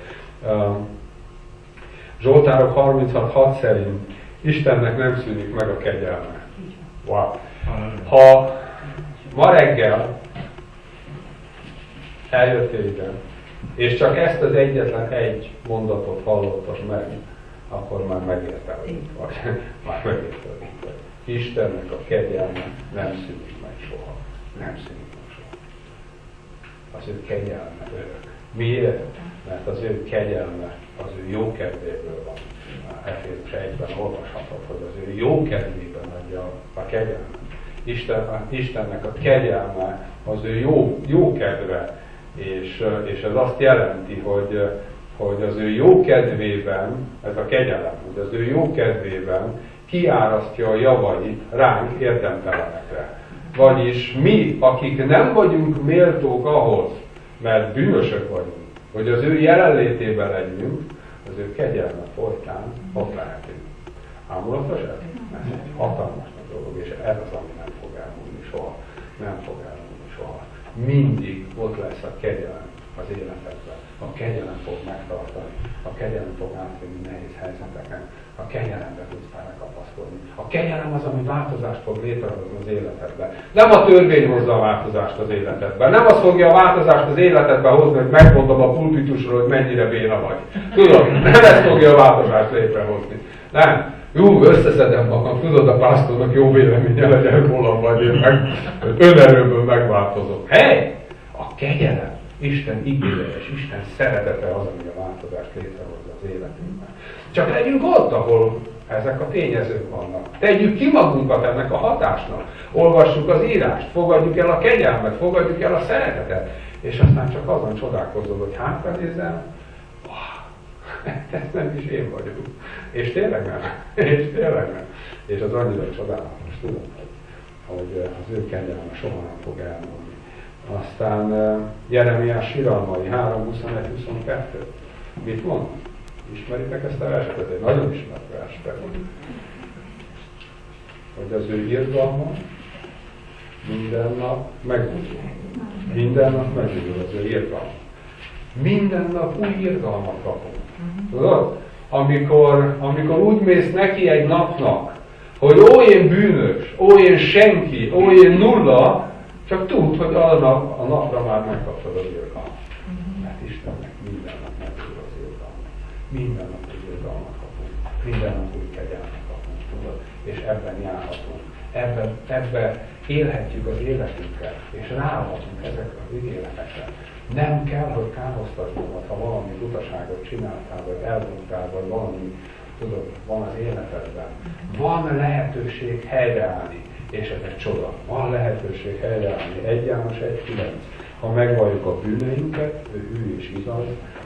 Zsoltárok 36:6 szerint Istennek nem szűnik meg a kegyelme. Wow. Ha ma reggel eljöttél ide, és csak ezt az egyetlen egy mondatot hallottad meg, akkor már megérte, hogy itt vagy. Már megérte, hogy itt vagy. Istennek a kegyelme nem szűnik meg soha. Nem szűnik meg soha. Az ő kegyelme örök. Miért? Mert az ő kegyelme az ő jó kedvéből van. Efézus 1-ben olvashatod, hogy az ő jó kedvében adja a kegyelmet. Istennek a kegyelme az ő jó kedve, és ez azt jelenti, hogy az ő jó kedvében, ez a kegyelem, hogy az ő jó kedvében kiárasztja a javait ránk érdemtelenekre. Vagyis mi, akik nem vagyunk méltók ahhoz, mert bűnösök vagyunk, hogy az ő jelenlétében legyünk, az ő kegyelme folytán ott lehetünk. Ámulatos ez? Ez egy hatalmas dolog, és ez az, ami nem fog elmúlni soha. Nem fog elmúlni soha. Mindig ott lesz a kegyelem az életedben. A kegyelem fog megtartani. A kegyelem fog átvinni nehéz helyzeteken. A kegyelembe tudsz belekapaszkodni. A kegyelem az, ami változást fog létrehozni az életedben. Nem a törvény hozza a változást az életedben. Nem az fogja a változást az életedben hozni, hogy megmondom a pulpitusról, hogy mennyire béna vagy. Tudod, nem ez fogja a változást létrehozni. Nem. Jó, összeszedem magam, tudod, a pásztornak jó véleménye legyen rólam, vagy én meg önerőből megváltozok. Hey! A kegyelem, Isten igéje és Isten szeretete az, ami a változást létrehozza az életünkben. Csak legyünk ott, ahol ezek a tényezők vannak. Tegyük ki magunkat ennek a hatásnak. Olvassuk az írást, fogadjuk el a kegyelmet, fogadjuk el a szeretetet. És aztán csak azon csodálkozol, hogy hátranézem, ez nem is én vagyok. És tényleg nem. És tényleg nem. És az annyira csodálatos, tudom, hogy az ő kegyelme soha nem fog elmúlni. Aztán Jeremiás siralmai 3:21-22. Mit mond? Ismeritek ezt a verset? Ez egy nagyon ismert vers pedig. Hogy az ő irgalma minden nap megújul. Minden nap megújul az ő irgalma. Minden nap új irgalmat kapunk. Tudod? Amikor úgy mész neki egy napnak, hogy ó, én bűnös, ó, én senki, ó, én nulla, csak tudd, hogy a napra már megkaptad az irgalmat. Mert Istennek minden nap megújul az irgalmat. Minden nap új irgalmat kapunk. Minden nap új kegyelmet kapunk. Tudod? És ebben járhatunk. Ebben élhetjük az életünket, és ráadhatunk ezekre az ígéretekre. Nem kell, hogy kárhoztasd magad, ha valami butaságot csináltál, vagy elmondtál, vagy valami, tudod, van az életedben. Van lehetőség helyreállni, és ez egy csoda. Van lehetőség helyreállni. 1 János 1:9. Ha megvalljuk a bűneinket, ő hű és igaz,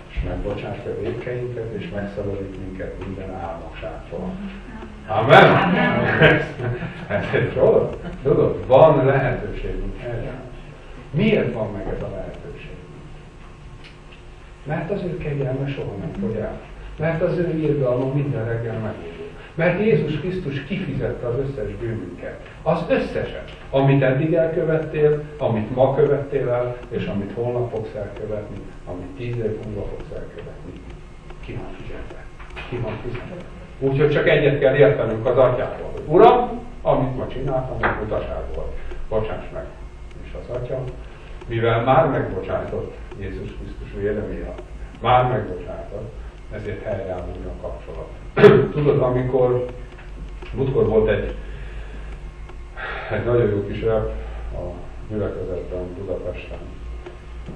és megbocsátja a vétkeinket, és megszabadít minket minden álmokságtól. Amen? Ez egy csoda. Tudod, van lehetőségünk helyreállni. Miért van meg ez a lehetőség? Mert az ő kegyelme soha nem fog el. Mert az ő irgalma minden reggel megújul. Mert Jézus Krisztus kifizette az összes bűnünket. Az összeset, amit eddig elkövettél, amit ma követtél el, és amit holnap fogsz elkövetni, amit 10 év múlva fogsz elkövetni. Ki van fizetve? Ki van fizetve? Úgyhogy csak egyet kell értenünk az Atyával, hogy Uram, amit ma csináltam, az butaság volt. Bocsáss meg. És az Atya, mivel már megbocsájtott Jézus Krisztus vére miatt, már megbocsájtott, ezért helyreáll a kapcsolat. Tudod, amikor múltkor volt egy nagyon jó kis rep a gyülekezetben Budapesten,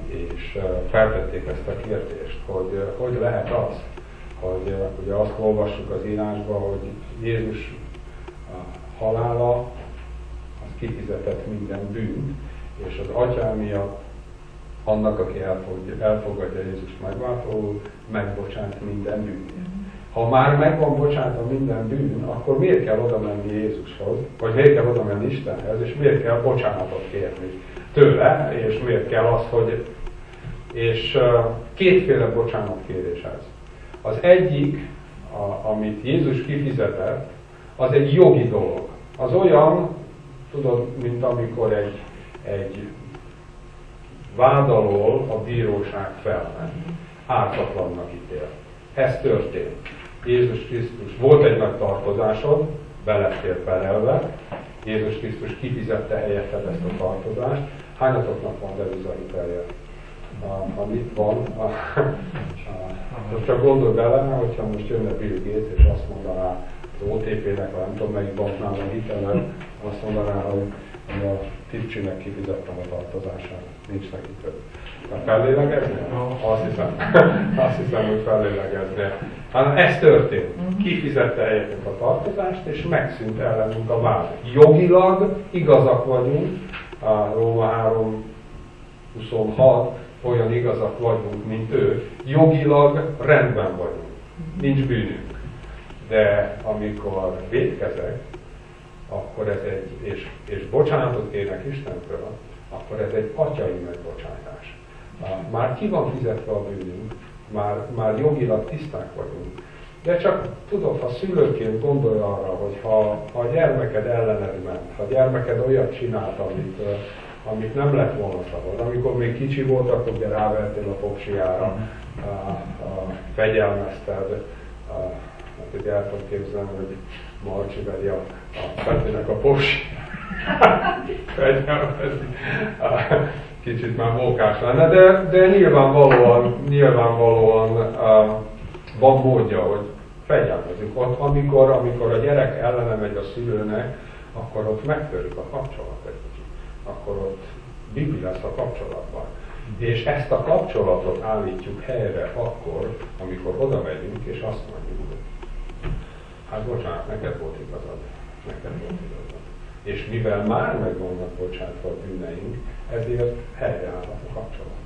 és feltették ezt a kérdést, hogy lehet az, hogy ugye azt olvassuk az írásban, hogy Jézus halála az kifizetett minden bűnt, és az Atyám miatt annak, aki elfogadja Jézus megváltóul, megbocsát minden bűnét. Ha már meg van bocsátva minden bűn, akkor miért kell oda menni Jézushoz, vagy miért kell oda menni Istenhez, és miért kell bocsánatot kérni tőle, és miért kell az, hogy... És kétféle bocsánatkérés ez. Az egyik, amit Jézus kifizetett, az egy jogi dolog. Az olyan, tudod, mint amikor egy vádalól a bíróság felment. Ártatlannak ítél. Ez történt. Jézus Krisztus, volt egy nagy tartozásod, be lettél perelve, Jézus Krisztus kifizette helyetted ezt a tartozást. Hányatoknak van devizahitelje? Amit van, csak gondolj bele, hogyha most jönne Bill Gates és azt mondaná, az OTP-nek, nem tudom melyik banknál van hitele, azt mondaná, hogy a Tipcsinek kifizettem a tartozását, nincs neki több. Fellélegeznél? Azt hiszem, hogy fellélegeznél. Hát ez történt. Kifizette helyettünk a tartozást, és megszűnt ellenünk a vád. Jogilag igazak vagyunk, a Róma 3:26, olyan igazak vagyunk, mint ő. Jogilag rendben vagyunk. Nincs bűnünk. De amikor vétkezek, akkor ez és bocsánatot kérnek Istentől, akkor ez egy atyai megbocsátás. Már ki van fizetve a bűnünk, már jogilag tiszták vagyunk. De csak tudod, ha szülőként gondolj arra, hogy ha a gyermeked ellened ment, ha a gyermeked olyat csinált, amit nem lett volna szabad. Amikor még kicsi volt, akkor ugye rávertél a popsiára, fegyelmezted, hát ugye el tudom képzelni, hogy Marcsi veri a Petinek a popsi. Fegyelmezni. Kicsit már mókás lenne, de nyilvánvalóan van módja, hogy fegyelmezik. Ott, amikor a gyerek ellene megy a szülőnek, akkor ott megtörik a kapcsolat egy kicsit. Akkor ott bibi lesz a kapcsolatban. És ezt a kapcsolatot állítjuk helyre akkor, amikor oda megyünk, és azt mondjuk, hogy hát bocsánat, neked volt igazad. És mivel már meg vannak bocsátva a bűneink, ezért helyreállhat a kapcsolat.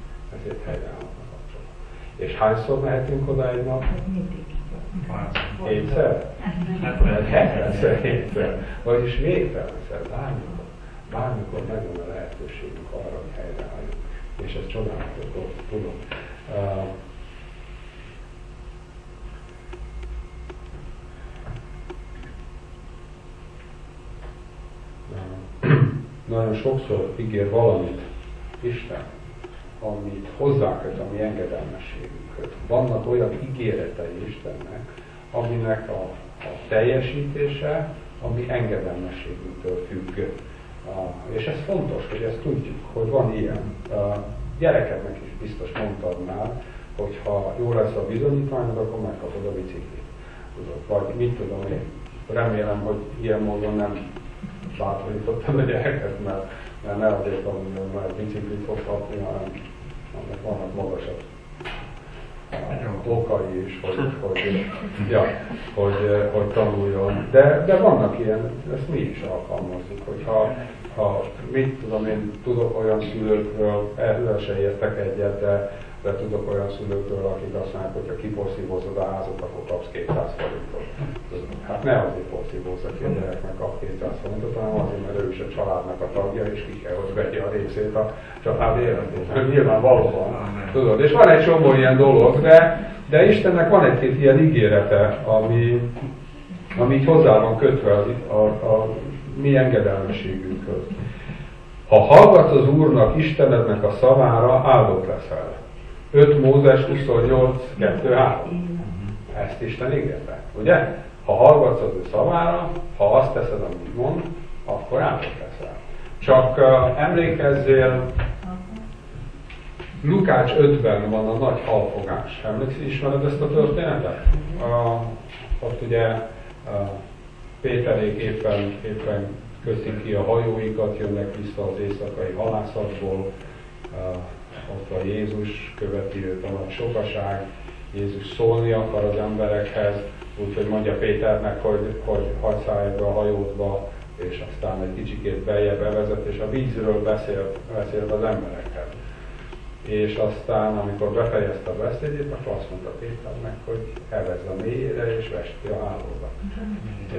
És hányszor mehetünk oda egy nap? Hétszer? Vagy 70-szer? Vagyis végtelenszer, bármikor megvan a lehetőségünk arra, hogy helyreálljunk. És ez csodálatos dolog, tudom. Nagyon sokszor ígér valamit Isten, amit hozzáköt a mi engedelmességünkhöz. Vannak olyan ígéretei Istennek, aminek a teljesítése a mi engedelmességünktől függ. És ez fontos, hogy ezt tudjuk, hogy van ilyen. Gyerekednek is biztos mondtad már, hogy ha jó lesz a bizonyítványod, akkor megkapod a biciklit. Vagy mit tudom én, remélem, hogy ilyen módon nem bátorítottam a gyereket, mert ne azért tanuljon, mert biciklit fog kapni, hanem vannak magasabb okai is, hogy tanuljon. De vannak ilyen, ezt mi is alkalmazzuk, hogy ha mit tudom én, tudok olyan szülőkről, ezzel se értek egyet, de tudok olyan szülőkről, akik azt mondják, hogy ha kiporszívózod a házat, akkor kapsz 200 forintot. Hát ne azért porszívózza ki a gyereknek kap 200 forintot, hanem azért, mert ő is a családnak a tagja, és ki kell, hogy vegye a részét a család életében. Nyilvánvalóan. Tudod, és van egy csomó ilyen dolog, de Istennek van egy-két ilyen ígérete, ami így hozzá van kötve a mi engedelmességünkhöz. Ha hallgatsz az Úrnak, Istenednek a szavára, áldott leszel. 5 Mózes 28:2-3. Ezt Isten ígérte, ugye? Ha hallgatsz az ő szavára, ha azt teszed, amit mond, akkor áldott leszel. Csak emlékezzél, Lukács 5-ben van a nagy halfogás. Ismered ezt a történetet? Ott ugye Péterék éppen köszik ki a hajóikat, jönnek vissza az éjszakai halászatból, ott van Jézus, követi őt a nagy sokaság, Jézus szólni akar az emberekhez, úgyhogy mondja Péternek, hogy hagyd szállj be a hajódba, és aztán egy kicsikét beljebb bevezet, és a vízről beszél az emberekhez. És aztán, amikor befejezte a beszédét, akkor azt mondta Péternek, hogy elvezd a mélyére, és vesd ki a hálóba.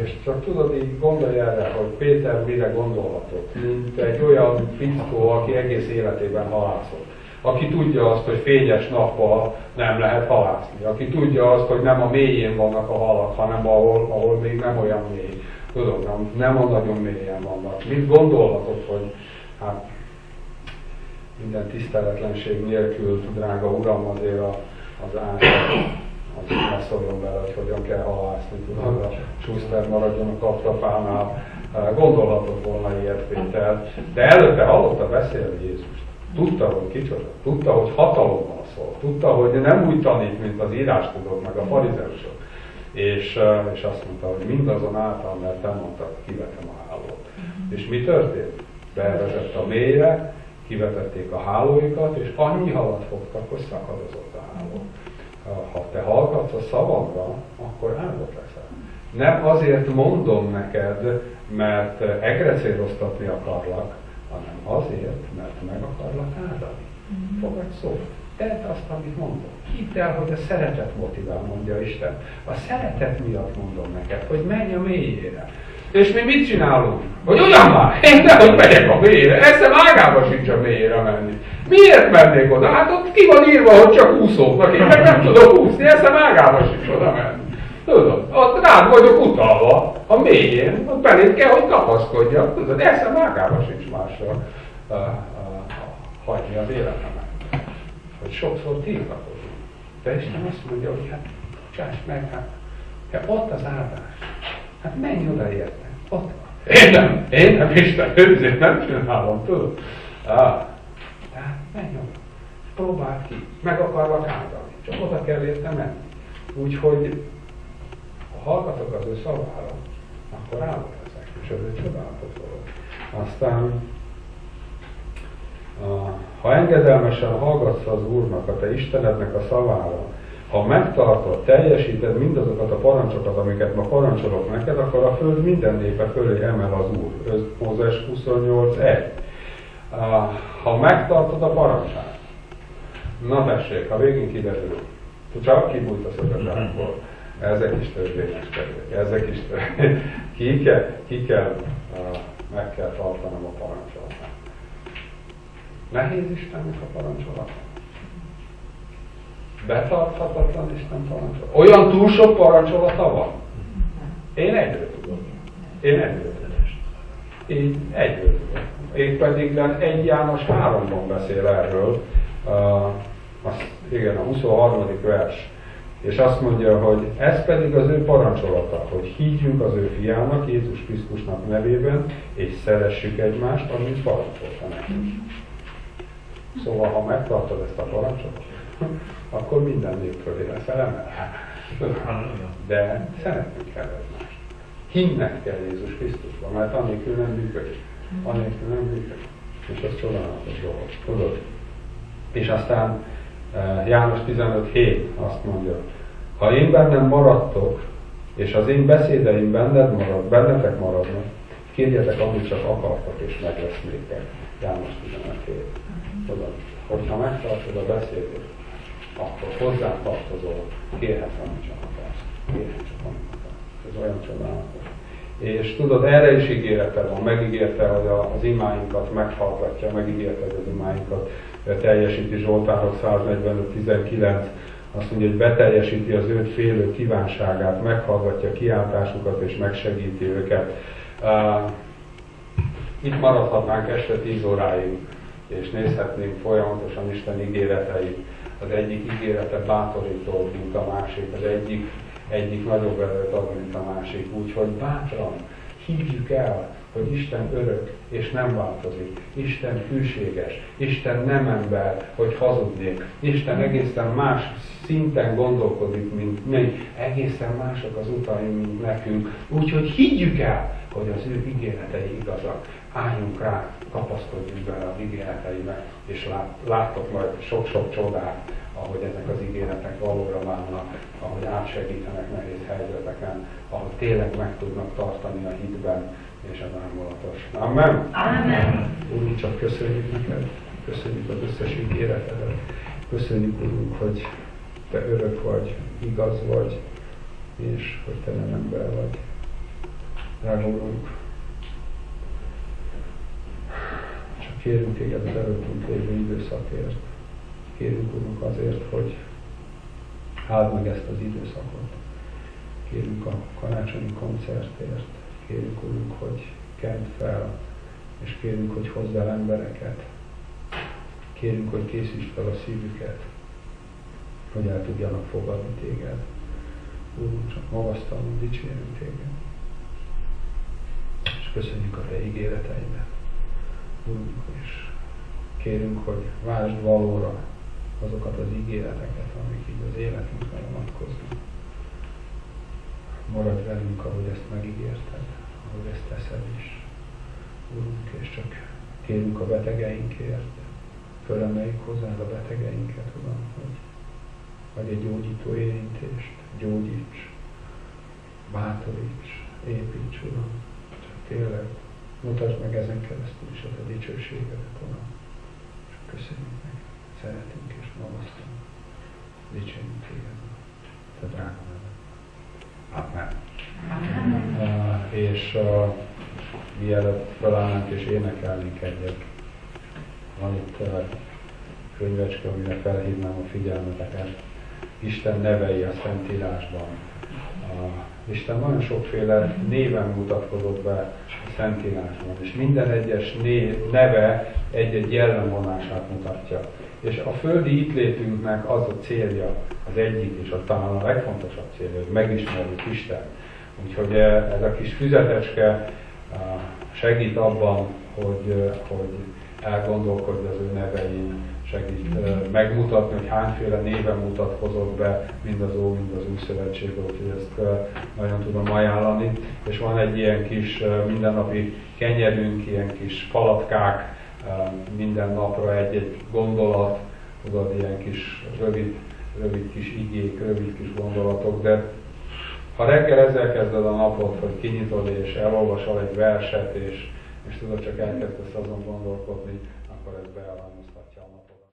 És csak tudod, így gondolj erre, hogy Péter mire gondolhatott, mint egy olyan fickó, aki egész életében halászott. Aki tudja azt, hogy fényes nappal nem lehet halászni. Aki tudja azt, hogy nem a mélyén vannak a halak, hanem ahol még nem olyan mély. Tudod, nem a nagyon mélyen vannak. Mit gondolhatott, hogy hát minden tiszteletlenség nélkül, drága Uram, azért az ne szóljon bele, hogy hogyan kell halászni, tudod, a Schuster maradjon a kaptafánál. Gondolhatott volna ilyet Péter, de előtte hallotta beszélni Jézust. Tudta, hogy kicsoda, tudta, hogy hatalommal szól, tudta, hogy nem úgy tanít, mint az írástudók, meg a farizeusok. És azt mondta, hogy mindazonáltal, mert te mondtad, kivetem a hálót. És mi történt? Bevezett a mélyre, kivetették a hálóikat, és annyi halat fogtak, hogy szakadozott a háló. Ha te hallgatsz a szavamra, akkor áldott leszel. Nem azért mondom neked, mert egrecéloztatni akarlak, hanem azért, mert meg akarlak áldani. Fogadj szót. Tedd azt, amit mondom. hidd el, hogy a szeretet motivál, mondja Isten. A szeretet miatt mondom neked, hogy menj a mélyére. És mi mit csinálunk? Hogy ugyan már, én nehogy megyek a mélyére, eszem ágába sincs a mélyére menni. Miért mennék oda? Hát ott ki van írva, hogy csak úszóknak, én meg nem tudok úszni, eszem ágába sincs oda menni. Tudod, ott rád vagyok utalva, a mélyén, ott beléd kell, hogy kapaszkodjak. Tudod, eszem ágába sincs másra hagyni az életemet. Hogy sokszor tiltakozunk. De Isten azt mondja, hogy hát, bocsáss meg, hát ott az áldás. Hát menj oda érte. Ott van. Én nem Isten, őzét nem csinálom, tudod? Tehát menj oda. Próbáld ki. Meg akarlak áldani. Csak oda kell érte menni. Úgyhogy, ha hallgatok az ő szavára, akkor áldott leszek. És ez egy csodálatos dolog. Aztán, ha engedelmesen hallgatsz az Úrnak, a te Istenednek a szavára, ha megtartod, teljesíted mindazokat a parancsokat, amiket ma parancsolok neked, akkor a föld minden népe fölé emel az Úr. Mózes 28:1. Ha megtartod a parancsát, na tessék, ha végén kiderül, csak kibújt a szövetákból, ezek is törvényeskedők, ezek is meg kell tartanom a parancsolatát. Nehéz Istennek a parancsolata. Betarthatatlan Isten parancsolata. Olyan túl sok parancsolata van? Én egyről tudom. Én pedig 1 János 3-ban beszél erről, igen, a 23. vers. És azt mondja, hogy ez pedig az ő parancsolata, hogy higgyünk az ő fiának, Jézus Krisztusnak nevében, és szeressük egymást, amit parancsolta nekünk. Szóval, ha megtartod ezt a parancsot, akkor minden nép fölé leszel emelve. De szeretnünk kell egymást. Hinnek kell Jézus Krisztusban, mert annélkül nem működik. És az csodálatos dolog. Tudod? És aztán János 15:7 azt mondja, ha én bennem maradtok, és az én beszédeim bennetek maradnak, kérjetek, amit csak akartok, és meg lesz néktek. János 15:7. Tudod, hogyha megtartod a beszédét, akkor hozzá tartozol, kérhetsz, amit csak akarsz. Ez olyan csodálatos. És tudod, erre is ígérete van, megígérte, hogy az imáinkat meghallgatja, megígérte, hogy az imáinkat teljesíti. Zsoltárok 145:19, azt mondja, hogy beteljesíti az őt félő kívánságát, meghallgatja kiáltásukat és megsegíti őket. Itt maradhatnánk este 10 óráig, és nézhetnénk folyamatosan Isten ígéreteit. Az egyik ígérete bátorítóbb, mint a másik, az egyik nagyobb erőt ad, mint a másik. Úgyhogy bátran higgyük el, hogy Isten örök és nem változik. Isten hűséges. Isten nem ember, hogy hazudnék. Isten egészen más szinten gondolkodik, mint mi. Egészen mások az utai, mint nekünk. Úgyhogy higgyük el, hogy az ő ígéretei igazak. Álljunk rá, kapaszkodjunk bele az ígéreteibe, és láttok majd sok-sok csodát, ahogy ezek az ígéretek valóra válnak, ahogy átsegítenek nehéz helyzeteken, ahogy tényleg meg tudnak tartani a hitben, és az ámulatos. Amen? Amen. Úrunk, csak köszönjük neked, köszönjük az összes ígéretedet, köszönjük, Úrunk, hogy te örök vagy, igaz vagy, és hogy te nem ember vagy. Drága Úrunk, csak kérünk téged az előttünk lévő időszakért. Kérünk, Urunk, azért, hogy áld meg ezt az időszakot. Kérünk a karácsonyi koncertért. Kérünk, Urunk, hogy kent fel, és kérünk, hogy hozz el embereket. Kérünk, hogy készítsd fel a szívüket, hogy el tudjanak fogadni téged. Úrunk, csak magasztalunk, dicsérünk téged. És köszönjük a te ígéreteidet. Úrunk, és kérünk, hogy vásd valóra azokat az ígéreteket, amik így az életünkre vonatkoznak. Maradj velünk, ahogy ezt megígérted, ahogy ezt teszed is. Úrunk, és csak kérünk a betegeinkért, fölemeljük hozzád a betegeinket, Uram, hogy adj egy gyógyító érintést, gyógyíts, bátoríts, építs, Uram. Csak tényleg mutasd meg ezen keresztül is a te dicsőségedet, Uram. Csak köszönjük meg, szeretünk és magasztalunk. dicsérjünk téged, te drága neved. Amen. És mielőtt felállnánk és énekelnénk egyet, van itt könyvecske, amire felhívnám a figyelmeteket. Isten nevei a Szentírásban. Isten nagyon sokféle néven mutatkozott be a Szentírásban, és minden egyes neve egy-egy jellemvonását mutatja. És a földi ittlétünknek az a célja, az egyik és talán a legfontosabb célja, hogy megismerjük Istent. Úgyhogy ez a kis füzetecske segít abban, hogy elgondolkodj az ő nevein, segít megmutatni, hogy hányféle néven mutatkozott be, mind az Ó, mind az Új Szövetségben, úgyhogy ezt nagyon tudom ajánlani. És van egy ilyen kis mindennapi kenyerünk, ilyen kis palatkák, minden napra egy-egy gondolat, tudod, ilyen kis rövid kis igék, rövid kis gondolatok, de ha reggel ezzel kezded a napot, hogy kinyitod és elolvasol egy verset, és tudod, csak elkezdesz azon gondolkodni, akkor ez beállomoztatja a napot.